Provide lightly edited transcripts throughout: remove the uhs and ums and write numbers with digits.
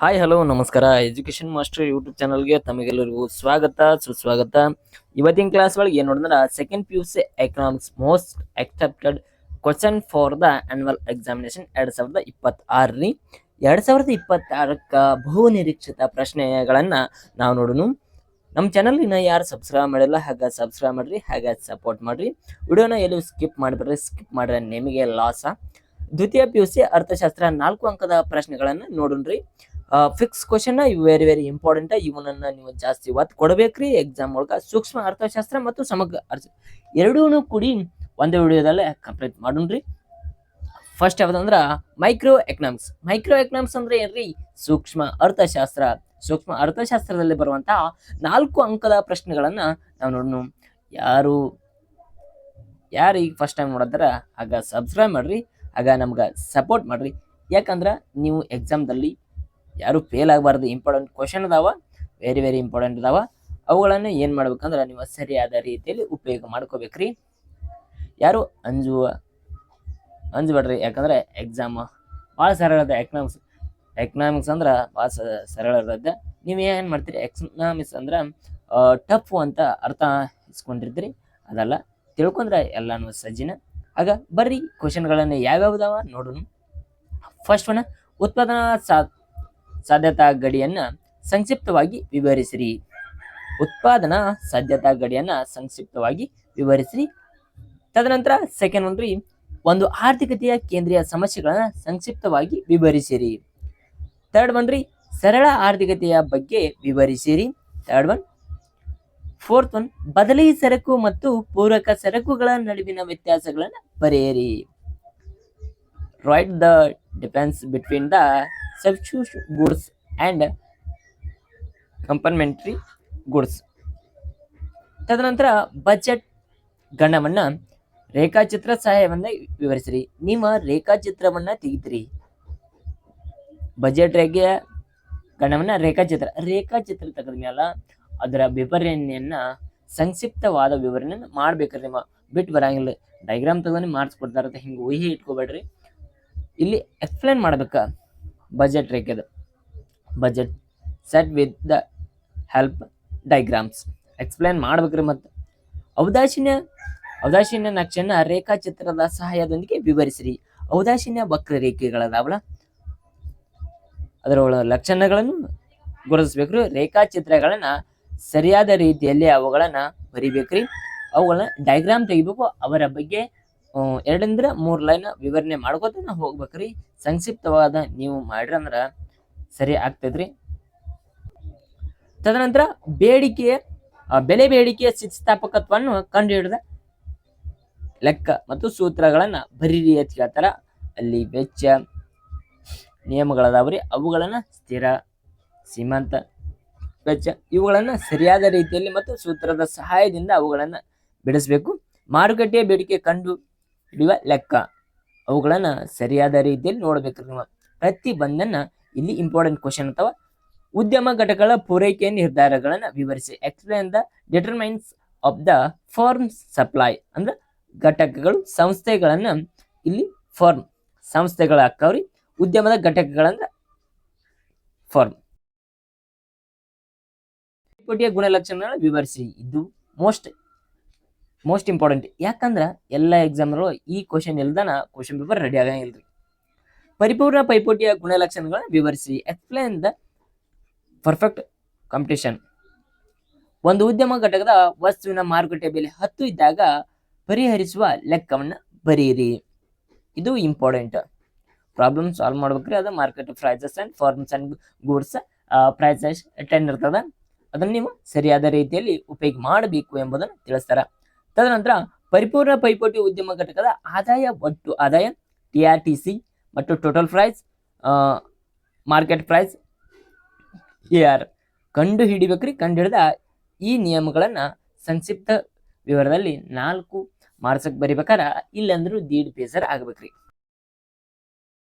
Hi hello ನಮಸ್ಕಾರ. Education master YouTube ಚಾನಲ್ಗೆ ತಮಗೆಲ್ಲರಿಗೂ ಸ್ವಾಗತ ಸುಸ್ವಾಗತ. ಇವತ್ತಿನ ಕ್ಲಾಸ್ ಒಳಗೆ ಏನು ನೋಡಿದ್ರೆ second P U C economics most accepted question for the annual examination 2026 ರೀ. 2026ಕ್ಕೆ ಬಹು ನಿರೀಕ್ಷಿತ ಪ್ರಶ್ನೆಗಳನ್ನ ನಾವು ನೋಡೋಣ. ನಮ್ಮ ಚಾನಲ್ ಇನ್ನ ಯಾರು ಸಬ್ಸ್ಕ್ರೈಬ್ ಮಾಡಿಲ್ಲ ಹಾಗೆ ಸಬ್ಸ್ಕ್ರೈಬ್ ಮಾಡ್ರಿ, ಹಾಗೆ ಸಪೋರ್ಟ್ ಮಾಡ್ರಿ. ವಿಡಿಯೋನ ಎಲ್ಲೂ ಸ್ಕಿಪ್ ಮಾಡಿಬಿಡ್ರಿ, ಸ್ಕಿಪ್ ಮಾಡ್ರೆ ನಿಮಗೆ ಲಾಸ. ದ್ವಿತೀಯ ಪಿ ಯು ಸಿ ಅರ್ಥಶಾಸ್ತ್ರ 4 ಅಂಕದ ಪ್ರಶ್ನೆಗಳನ್ನ ನೋಡೋಣ್ರಿ. ಫಿಕ್ಸ್ ಕ್ವಶನ್ ಇವು ವೆರಿ ಇಂಪಾರ್ಟೆಂಟ್. ಇವನನ್ನ ನೀವು ಜಾಸ್ತಿ ಒತ್ತು ಕೊಡಬೇಕ್ರಿ ಎಕ್ಸಾಮ್ ಒಳಗ. ಸೂಕ್ಷ್ಮ ಅರ್ಥಶಾಸ್ತ್ರ ಮತ್ತು ಸಮಗ್ರ ಅರ್ಥ ಎರಡೂ ಕೂಡಿ ಒಂದೇ ವಿಡಿಯೋದಲ್ಲೇ ಕಂಪ್ಲೀಟ್ ಮಾಡೋಣ್ರಿ. ಫಸ್ಟ್ ಯಾವ್ದಂದ್ರ ಮೈಕ್ರೋ ಎಕನಾಮಿಕ್ಸ್. ಮೈಕ್ರೋ ಎಕನಾಮಿಕ್ಸ್ ಅಂದ್ರೆ ಏನ್ರಿ? ಸೂಕ್ಷ್ಮ ಅರ್ಥಶಾಸ್ತ್ರ. ಸೂಕ್ಷ್ಮ ಅರ್ಥಶಾಸ್ತ್ರದಲ್ಲಿ ಬರುವಂತಹ 4 ಅಂಕದ ಪ್ರಶ್ನೆಗಳನ್ನ ನಾವು ನೋಡೋಣ. ಯಾರು ಈಗ ಫಸ್ಟ್ ಟೈಮ್ ನೋಡಿದ್ರ ಆಗ ಸಬ್ಸ್ಕ್ರೈಬ್ ಮಾಡ್ರಿ, ಆಗ ನಮ್ಗೆ ಸಪೋರ್ಟ್ ಮಾಡ್ರಿ. ಯಾಕಂದ್ರ ನೀವು ಎಕ್ಸಾಮ್ದಲ್ಲಿ ಯಾರು ಫೇಲ್ ಆಗಬಾರ್ದು. ಇಂಪಾರ್ಟೆಂಟ್ ಕ್ವಶನ್ ಅದಾವ, ವೆರಿ ಇಂಪಾರ್ಟೆಂಟ್ ಅದಾವ. ಅವುಗಳನ್ನ ಏನ್ ಮಾಡ್ಬೇಕಂದ್ರ ನೀವು ಸರಿಯಾದ ರೀತಿಯಲ್ಲಿ ಉಪಯೋಗ ಮಾಡ್ಕೋಬೇಕ್ರಿ. ಯಾರು ಅಂಜಬೇಡ್ರಿ, ಯಾಕಂದ್ರೆ ಎಕ್ಸಾಮ್ ಭಾಳ ಸರಳ ಅದ. ಎಕನಾಮಿಕ್ಸ್ ಅಂದ್ರ ಭಾಳ ಸರಳ ಇರ್ತದೆ. ನೀವು ಏನ್ ಮಾಡ್ತೀರಿ, ಎಕನಾಮಿಕ್ಸ್ ಅಂದ್ರ ಟಫ್ ಅಂತ ಅರ್ಥ ಇಸ್ಕೊಂಡಿರ್ತೀರಿ. ಅದೆಲ್ಲ ತಿಳ್ಕೊಂಡ್ರೆ ಎಲ್ಲಾನು ಸಜ್ಜಿನ. ಆಗ ಬರ್ರಿ ಕ್ವಶನ್ಗಳನ್ನ ಯಾವ್ಯಾವ್ದಾವ ನೋಡೋಣ. ಫಸ್ಟ್ ಒನ್, ಉತ್ಪಾದನಾ ಸಾಧ್ಯತಾ ಗಡಿಯನ್ನ ಸಂಕ್ಷಿಪ್ತವಾಗಿ ವಿವರಿಸಿರಿ. ಉತ್ಪಾದನಾ ಸಾಧ್ಯತಾ ಗಡಿಯನ್ನ ಸಂಕ್ಷಿಪ್ತವಾಗಿ ವಿವರಿಸಿರಿ. ತದನಂತರ ಸೆಕೆಂಡ್ ಒನ್ ರೀ, ಒಂದು ಆರ್ಥಿಕತೆಯ ಕೇಂದ್ರೀಯ ಸಮಸ್ಯೆಗಳನ್ನ ಸಂಕ್ಷಿಪ್ತವಾಗಿ ವಿವರಿಸಿರಿ. ಥರ್ಡ್ ಒನ್ ರೀ, ಸರಳ ಆರ್ಥಿಕತೆಯ ಬಗ್ಗೆ ವಿವರಿಸಿರಿ. Third one. ಫೋರ್ತ್ ಒನ್, ಬದಲಿ ಸರಕು ಮತ್ತು ಪೂರಕ ಸರಕುಗಳ ನಡುವಿನ ವ್ಯತ್ಯಾಸಗಳನ್ನ ಬರೆಯಿರಿ. Write the difference between the substitute goods and complementary goods. ತದನಂತರ ಬಜೆಟ್ ಗಣವನ್ನ ರೇಖಾಚಿತ್ರ ಸಹಾಯವನ್ನ ವಿವರಿಸಿರಿ. ನಿಮ್ಮ ರೇಖಾಚಿತ್ರವನ್ನ ತೆಗಿತೀರಿ. ಬಜೆಟ್ ರೇಖೆಯ ಗಣವನ್ನ ರೇಖಾಚಿತ್ರ ತೆಗೆದ ಮೇಲೆ ಅದರ ವಿವರಣೆಯನ್ನ ಸಂಕ್ಷಿಪ್ತವಾದ ವಿವರಣೆ ಮಾಡ್ಬೇಕ್ರಿ. ನಿಮ್ಮ ಬಿಟ್ಟು ಬರಂಗಿಲ್ಲ. ಡೈಗ್ರಾಮ್ ತಗೊಂಡು ಮಾಡಿಸ್ಕೊಡ್ತಾರ, ಹಿಂಗೆ ಊಹಿ ಇಟ್ಕೋಬೇಡ್ರಿ. ಇಲ್ಲಿ ಎಕ್ಸ್ಪ್ಲೇನ್ ಮಾಡ್ಬೇಕ ಬಜೆಟ್ ರೇಖೆದು. Budget set with the help diagrams explain ಮಾಡ್ಬೇಕ್ರಿ. ಮತ್ತು ಔದಾಸೀನ್ಯ ನಕ್ಷೆಯನ್ನ ರೇಖಾಚಿತ್ರದ ಸಹಾಯದೊಂದಿಗೆ ವಿವರಿಸಿರಿ. ಔದಾಸೀನ್ಯ ವಕ್ರರೇಖೆಗಳದಾವಲ್ಲ, ಅದರ ಲಕ್ಷಣಗಳನ್ನು ಗುರುತಿಸ್ಬೇಕ್ರಿ. ರೇಖಾಚಿತ್ರಗಳನ್ನ ಸರಿಯಾದ ರೀತಿಯಲ್ಲಿ ಅವುಗಳನ್ನ ಬರಿಬೇಕ್ರಿ. ಅವುಗಳನ್ನ ಡೈಗ್ರಾಮ್ ತೆಗಿಬೇಕು. ಅವರ ಬಗ್ಗೆ 2 ರಿಂದ 3 ಲೈನ್ ವಿವರಣೆ ಮಾಡ್ಕೋತ ಹೋಗ್ಬೇಕ್ರಿ. ಸಂಕ್ಷಿಪ್ತವಾದ ನೀವು ಮಾಡ್ರಿ ಅಂದ್ರ ಸರಿ ಆಗ್ತದ್ರಿ. ತದನಂತರ ಬೆಲೆ ಬೇಡಿಕೆಯ ಸ್ಥಿತಿಸ್ಥಾಪಕತ್ವವನ್ನು ಕಂಡುಹಿಡಿದ ಲೆಕ್ಕ ಮತ್ತು ಸೂತ್ರಗಳನ್ನ ಬರೀರಿ ಅಂತ ಹೇಳ್ತಾರ. ಅಲ್ಲಿ ವೆಚ್ಚ ನಿಯಮಗಳದಾವ್ರಿ. ಅವುಗಳನ್ನ ಸ್ಥಿರ, ಸೀಮಾಂತ ವೆಚ್ಚ ಇವುಗಳನ್ನ ಸರಿಯಾದ ರೀತಿಯಲ್ಲಿ ಮತ್ತು ಸೂತ್ರದ ಸಹಾಯದಿಂದ ಅವುಗಳನ್ನ ಬಿಡಿಸ್ಬೇಕು. ಮಾರುಕಟ್ಟೆಯ ಬೇಡಿಕೆ ಕಂಡು ಹಿಡಿಯುವ ಲೆಕ್ಕ, ಅವುಗಳನ್ನ ಸರಿಯಾದ ರೀತಿಯಲ್ಲಿ ನೋಡ್ಬೇಕ್ರಿ. ನೀವು ಪ್ರತಿ ಬಂದನ್ನ ಇಲ್ಲಿ ಇಂಪಾರ್ಟೆಂಟ್ ಕ್ವಶನ್ ಅಥವಾ ಉದ್ಯಮ ಘಟಕಗಳ ಪೂರೈಕೆ ನಿರ್ಧಾರಗಳನ್ನ ವಿವರಿಸಿ. Explain the determinants of the firm supply. ಅಂದ್ರೆ ಘಟಕಗಳು, ಸಂಸ್ಥೆಗಳನ್ನ ಇಲ್ಲಿ ಫಾರ್ಮ್ ಸಂಸ್ಥೆಗಳು ಹಾಕವ್ರಿ. ಉದ್ಯಮದ ಘಟಕಗಳಂದ್ರ ಫಾರ್ಮ್. ಪೈಪೋಟಿಯ ಗುಣಲಕ್ಷಣಗಳನ್ನ ವಿವರಿಸಿ. ಇದು ಮೋಸ್ಟ್ ಇಂಪಾರ್ಟೆಂಟ್. ಯಾಕಂದ್ರ ಎಲ್ಲ ಎಕ್ಸಾಮ್ಗಳು ಈ ಕ್ವಶನ್ ಇಲ್ದಾನ ಕ್ವಶನ್ ಪೇಪರ್ ರೆಡಿ ಆಗಂಗಿಲ್ರಿ. ಪರಿಪೂರ್ಣ ಪೈಪೋಟಿಯ ಗುಣಲಕ್ಷಣಗಳನ್ನ ವಿವರಿಸಿ. Explain the perfect competition. ಒಂದು ಉದ್ಯಮ ಘಟಕದ ವಸ್ತುವಿನ ಮಾರುಕಟ್ಟೆ ಬೆಲೆ 10 ಇದ್ದಾಗ ಪರಿಹರಿಸುವ ಲೆಕ್ಕವನ್ನ ಬರೆಯಿರಿ. ಇದು ಇಂಪಾರ್ಟೆಂಟ್. ಪ್ರಾಬ್ಲಮ್ ಸಾಲ್ವ್ ಮಾಡ್ಬೇಕ್ರಿ. ಅದು market prices and firms and goods prices 10 ಇರ್ತದ. ಅದನ್ನ ನೀವು ಸರಿಯಾದ ರೀತಿಯಲ್ಲಿ ಉಪಯೋಗ ಮಾಡಬೇಕು ಎಂಬುದನ್ನು ತಿಳಿಸ್ತಾರ. ತದನಂತರ ಪರಿಪೂರ್ಣ ಪೈಪೋಟಿ ಉದ್ಯಮ ಘಟಕದ ಒಟ್ಟು ಆದಾಯ TRTC ಮತ್ತು total price, market price AR ಕಂಡು ಹಿಡಿಬೇಕ್ರಿ. ಕಂಡು ಹಿಡಿದ ಈ ನಿಯಮಗಳನ್ನ ಸಂಕ್ಷಿಪ್ತ ವಿವರದಲ್ಲಿ 4 ಮಾರ್ಕ್ಸ್ ಬರಿಬೇಕಾರ. ಇಲ್ಲಂದ್ರೂ 1.5 ಪೇಜರ್ ಆಗ್ಬೇಕ್ರಿ.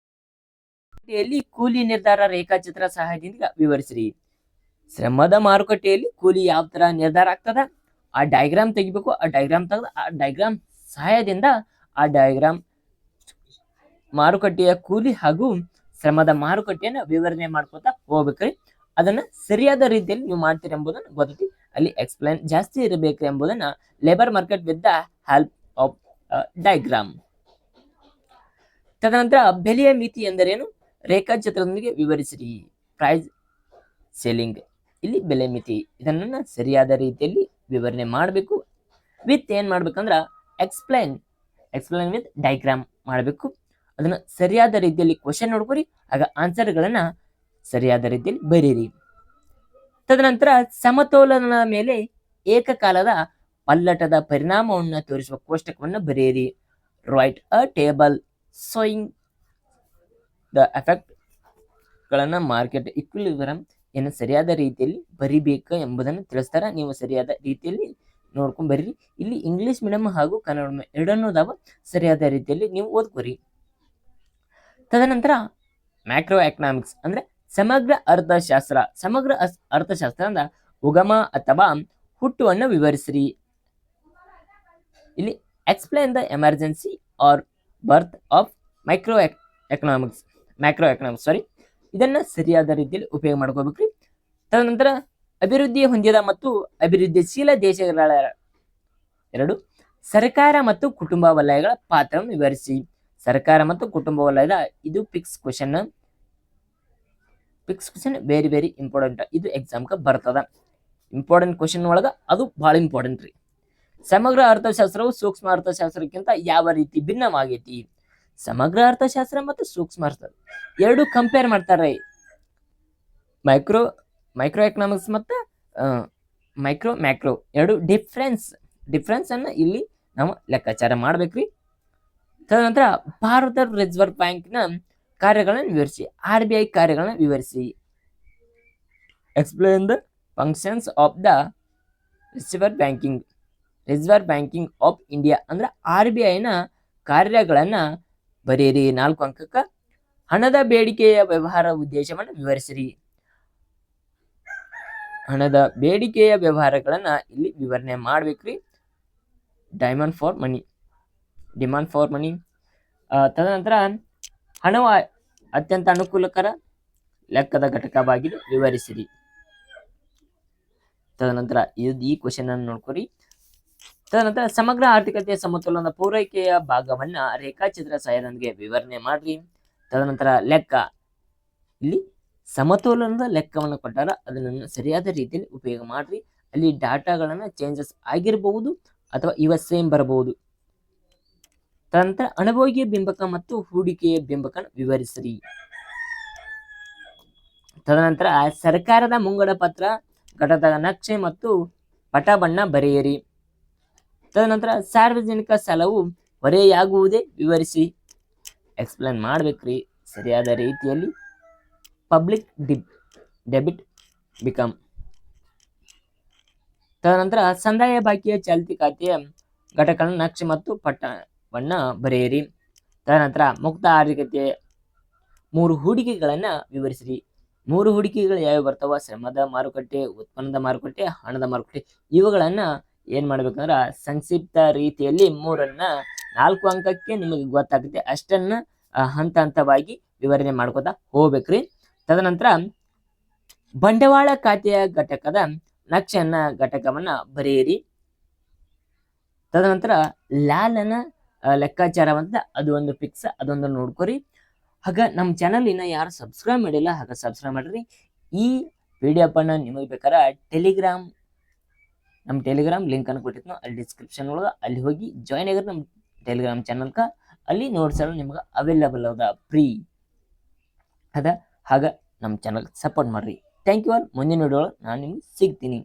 ಕೂಲಿ ನಿರ್ಧಾರ ರೇಖಾಚಿತ್ರ ಸಹಾಯದಿಂದ ವಿವರಿಸಿರಿ. ಶ್ರಮದ ಮಾರುಕಟ್ಟೆಯಲ್ಲಿ ಕೂಲಿ ಯಾವ ತರ ನಿರ್ಧಾರ ಆಗ್ತದ ಆ ಡೈಗ್ರಾಮ್ ತೆಗಿಬೇಕು. ಆ ಡೈಗ್ರಾಮ್ ತೆಗೆದು ಆ ಡೈಗ್ರಾಮ್ ಸಹಾಯದಿಂದ ಆ ಡೈಗ್ರಾಮ್ ಮಾರುಕಟ್ಟೆಯ ಕೂಲಿ ಹಾಗೂ ಶ್ರಮದ ಮಾರುಕಟ್ಟೆಯನ್ನ ವಿವರಣೆ ಮಾಡ್ಕೊತಾ ಹೋಗ್ಬೇಕ್ರಿ. ಅದನ್ನ ಸರಿಯಾದ ರೀತಿಯಲ್ಲಿ ನೀವು ಮಾಡ್ತೀರಿ ಎಂಬುದನ್ನ ಗೊತ್ತೈತಿ. ಅಲ್ಲಿ ಎಕ್ಸ್ಪ್ಲೈನ್ ಜಾಸ್ತಿ ಇರಬೇಕ್ರಿ ಎಂಬುದನ್ನ labour market with the help of diagram. ತದನಂತರ ಬೆಲೆಯ ಮಿತಿ ಎಂದರೇನು, ರೇಖಾಚಿತ್ರದೊಂದಿಗೆ ವಿವರಿಸಿರಿ. ಪ್ರೈಸ್ ಸೆಲ್ಲಿಂಗ್, ಇಲ್ಲಿ ಬೆಲೆ ಮಿತಿ, ಇದನ್ನ ಸರಿಯಾದ ರೀತಿಯಲ್ಲಿ ವಿವರಣೆ ಮಾಡಬೇಕು. ವಿತ್ ಏನ್ ಮಾಡ್ಬೇಕಂದ್ರ ಎಕ್ಸ್ಪ್ಲೈನ್ ವಿತ್ ಡಯಾಗ್ರಾಮ್ ಮಾಡಬೇಕು. ಅದನ್ನ ಸರಿಯಾದ ರೀತಿಯಲ್ಲಿ ಕ್ವಶನ್ ನೋಡ್ಕೊರಿ, ಆಗ ಆನ್ಸರ್ಗಳನ್ನ ಸರಿಯಾದ ರೀತಿಯಲ್ಲಿ ಬರೀರಿ. ತದನಂತರ ಸಮತೋಲನದ ಮೇಲೆ ಏಕಕಾಲದ ಪಲ್ಲಟದ ಪರಿಣಾಮವನ್ನು ತೋರಿಸುವ ಕೋಷ್ಟಕವನ್ನು ಬರೆಯಿರಿ. Write a table showing the effect ಗಳನ್ನ ಮಾರ್ಕೆಟ್ ಇಕ್ವಿಲಿಬ್ರಿಯಂ ಏನು ಸರಿಯಾದ ರೀತಿಯಲ್ಲಿ ಬರಿಬೇಕು ಎಂಬುದನ್ನು ತಿಳಿಸ್ತಾರ. ನೀವು ಸರಿಯಾದ ರೀತಿಯಲ್ಲಿ ನೋಡ್ಕೊಂಡ್ ಬರ್ರಿ. ಇಲ್ಲಿ ಇಂಗ್ಲಿಷ್ ಮೀಡಿಯಂ ಹಾಗೂ ಕನ್ನಡ ಮೀಡಿಯಂ ಎರಡನ್ನೂ ಅದಾವ, ಸರಿಯಾದ ರೀತಿಯಲ್ಲಿ ನೀವು ಓದ್ಕೋರಿ. ತದನಂತರ ಮ್ಯಾಕ್ರೋ ಎಕನಾಮಿಕ್ಸ್ ಅಂದ್ರೆ ಸಮಗ್ರ ಅರ್ಥಶಾಸ್ತ್ರ. ಸಮಗ್ರ ಅರ್ಥಶಾಸ್ತ್ರ ಅಂದ್ರ ಉಗಮ ಅಥವಾ ಹುಟ್ಟುವನ್ನು ವಿವರಿಸಿರಿ. ಇಲ್ಲಿ explain the emergence or birth of macroeconomics ಇದನ್ನ ಸರಿಯಾದ ರೀತಿಯಲ್ಲಿ ಉಪಯೋಗ ಮಾಡ್ಕೋಬೇಕ್ರಿ. ತದನಂತರ ಅಭಿವೃದ್ಧಿ ಹೊಂದಿದ ಮತ್ತು ಅಭಿವೃದ್ಧಿಶೀಲ ದೇಶಗಳ ಎರಡು ಸರ್ಕಾರ ಮತ್ತು ಕುಟುಂಬ ವಲಯಗಳ ಪಾತ್ರವನ್ನು ವಿವರಿಸಿ. ಸರ್ಕಾರ ಮತ್ತು ಕುಟುಂಬ ವಲಯದ ಇದು fix question very very important. ಇದು ಎಕ್ಸಾಮ್ಗೆ ಬರ್ತದ. ಇಂಪಾರ್ಟೆಂಟ್ ಕ್ವಶನ್ ಒಳಗ ಅದು ಬಹಳ ಇಂಪಾರ್ಟೆಂಟ್ ರೀ. ಸಮಗ್ರ ಅರ್ಥಶಾಸ್ತ್ರವು ಸೂಕ್ಷ್ಮ ಅರ್ಥಶಾಸ್ತ್ರಕ್ಕಿಂತ ಯಾವ ರೀತಿ ಭಿನ್ನವಾಗೈತಿ? ಸಮಗ್ರ ಅರ್ಥಶಾಸ್ತ್ರ ಮತ್ತು ಸೂಕ್ಷ್ಮ ಅರ್ಥ ಎರಡು ಕಂಪೇರ್ ಮಾಡ್ತಾರೆ. ಮೈಕ್ರೋ ಎಕನಾಮಿಕ್ಸ್ ಮತ್ತು ಮ್ಯಾಕ್ರೋ ಎರಡು ಡಿಫ್ರೆನ್ಸ್ ಅನ್ನ ಇಲ್ಲಿ ನಾವು ಲೆಕ್ಕಾಚಾರ ಮಾಡ್ಬೇಕ್ರಿ. ತದನಂತರ ಭಾರತ ರಿಸರ್ವ್ ಬ್ಯಾಂಕ್ನ ಕಾರ್ಯಗಳನ್ನು ವಿವರಿಸಿ. RBI ಕಾರ್ಯಗಳನ್ನು ವಿವರಿಸಿ. Explain the functions of the reserve banking of India ಅಂದ್ರೆ RBI ನ ಕಾರ್ಯಗಳನ್ನ ಬರೆಯಿರಿ. 4 ಅಂಕಕ್ಕ. ಹಣದ ಬೇಡಿಕೆಯ ವ್ಯವಹಾರ ಉದ್ದೇಶವನ್ನು ವಿವರಿಸಿರಿ. ಹಣದ ಬೇಡಿಕೆಯ ವ್ಯವಹಾರಗಳನ್ನ ಇಲ್ಲಿ ವಿವರಣೆ ಮಾಡ್ಬೇಕ್ರಿ. Demand for money. ತದನಂತರ ಹಣವು ಅತ್ಯಂತ ಅನುಕೂಲಕರ ಲೆಕ್ಕದ ಘಟಕವಾಗಿದೆ, ವಿವರಿಸಿರಿ. ತದನಂತರ ಈ ಕ್ವಶನ್ ಅನ್ನು ನೋಡ್ಕೊರಿ. ತದನಂತರ ಸಮಗ್ರ ಆರ್ಥಿಕತೆಯ ಸಮತೋಲನದ ಪೂರೈಕೆಯ ಭಾಗವನ್ನ ರೇಖಾಚಿತ್ರ ಸಹಾಯದೊಂದಿಗೆ ವಿವರಣೆ ಮಾಡ್ರಿ. ತದನಂತರ ಲೆಕ್ಕ, ಇಲ್ಲಿ ಸಮತೋಲನದ ಲೆಕ್ಕವನ್ನು ಕೊಟ್ಟಾರ, ಅದನ್ನು ಸರಿಯಾದ ರೀತಿಯಲ್ಲಿ ಉಪಯೋಗ ಮಾಡ್ರಿ. ಅಲ್ಲಿ ಡಾಟಾಗಳನ್ನ ಚೇಂಜಸ್ ಆಗಿರಬಹುದು ಅಥವಾ ಇವ ಸೇಮ್ ಬರಬಹುದು. ತದನಂತರ ಅನುಭೋಗಿಯ ಬಿಂಬಕ ಮತ್ತು ಹೂಡಿಕೆಯ ಬಿಂಬಕ ವಿವರಿಸಿರಿ. ತದನಂತರ ಸರ್ಕಾರದ ಮುಂಗಡ ಪತ್ರ ಘಟಕದ ನಕ್ಷೆ ಮತ್ತು ಪಟ ಬಣ್ಣ ಬರೆಯಿರಿ. ತದನಂತರ ಸಾರ್ವಜನಿಕ ಸಾಲವು ಹೊರೆಯಾಗುವುದೇ ವಿವರಿಸಿ. ಎಕ್ಸ್ಪ್ಲೇನ್ ಮಾಡ್ಬೇಕ್ರಿ ಸರಿಯಾದ ರೀತಿಯಲ್ಲಿ. Public debit become. ತದನಂತರ ಸಂದಾಯ ಬಾಕಿಯ ಚಾಲ್ತಿ ಖಾತೆಯ ಘಟಕಗಳ ನಕ್ಷೆ ಮತ್ತು ಪಟ್ಟವನ್ನ ಬರೆಯಿರಿ. ತದನಂತರ ಮುಕ್ತ ಆರ್ಥಿಕತೆಯ 3 ಹೂಡಿಕೆಗಳನ್ನ ವಿವರಿಸಿರಿ. 3 ಹೂಡಿಕೆಗಳು ಯಾವ ಬರ್ತಾವ? ಶ್ರಮದ ಮಾರುಕಟ್ಟೆ, ಉತ್ಪನ್ನದ ಮಾರುಕಟ್ಟೆ, ಹಣದ ಮಾರುಕಟ್ಟೆ. ಇವುಗಳನ್ನ ಏನ್ ಮಾಡ್ಬೇಕಂದ್ರ ಸಂಕ್ಷಿಪ್ತ ರೀತಿಯಲ್ಲಿ 3 4 ಅಂಕಕ್ಕೆ ನಿಮಗೆ ಗೊತ್ತಾಗುತ್ತೆ ಅಷ್ಟನ್ನ ಹಂತ ಹಂತವಾಗಿ ವಿವರಣೆ ಮಾಡ್ಕೋತಾ ಹೋಗ್ಬೇಕ್ರಿ. ತದನಂತರ ಬಂಡವಾಳ ಖಾತೆಯ ಘಟಕದ ಘಟಕವನ್ನ ಬರೆಯಿರಿ. ತದನಂತರ ಲಾಲನ ಲೆಕ್ಕಾಚಾರವಂತ ಅದು ಒಂದು ಫಿಕ್ಸ್, ಅದೊಂದು ನೋಡ್ಕೊರಿ. ಹಾಗ ನಮ್ಮ ಚಾನಲ್ ಇನ್ನ ಯಾರು ಸಬ್ಸ್ಕ್ರೈಬ್ ಮಾಡಿಲ್ಲ, ಹಾಗ ಸಬ್ಸ್ಕ್ರೈಬ್ ಮಾಡ್ರಿ. ಈ PDF ಅನ್ನ ನಿಮಗೆ ಬೇಕಾದ್ರೆ ನಮ್ಮ ಟೆಲಿಗ್ರಾಮ್ ಲಿಂಕ್ ಅನ್ನು ಕೊಟ್ಟಿದ್ನು ಅಲ್ಲಿ ಡಿಸ್ಕ್ರಿಪ್ಷನ್ ಒಳಗೆ, ಅಲ್ಲಿ ಹೋಗಿ ಜಾಯ್ನ್ ಆಗಿರಿ ನಮ್ಮ ಟೆಲಿಗ್ರಾಮ್ ಚಾನಲ್ಕ. ಅಲ್ಲಿ ನೋಟ್ಸ್ ಎಲ್ಲ ನಿಮ್ಗೆ ಅವೈಲೇಬಲ್ ಅದ ಫ್ರೀ ಅದ. ಹಾಗ ನಮ್ಮ ಚಾನಲ್ ಸಪೋರ್ಟ್ ಮಾಡ್ರಿ. Thank you all. ಮುಂದಿನ ವಿಡಿಯೋ ನಾನು ನಿಮ್ಗೆ ಸಿಗ್ತೀನಿ.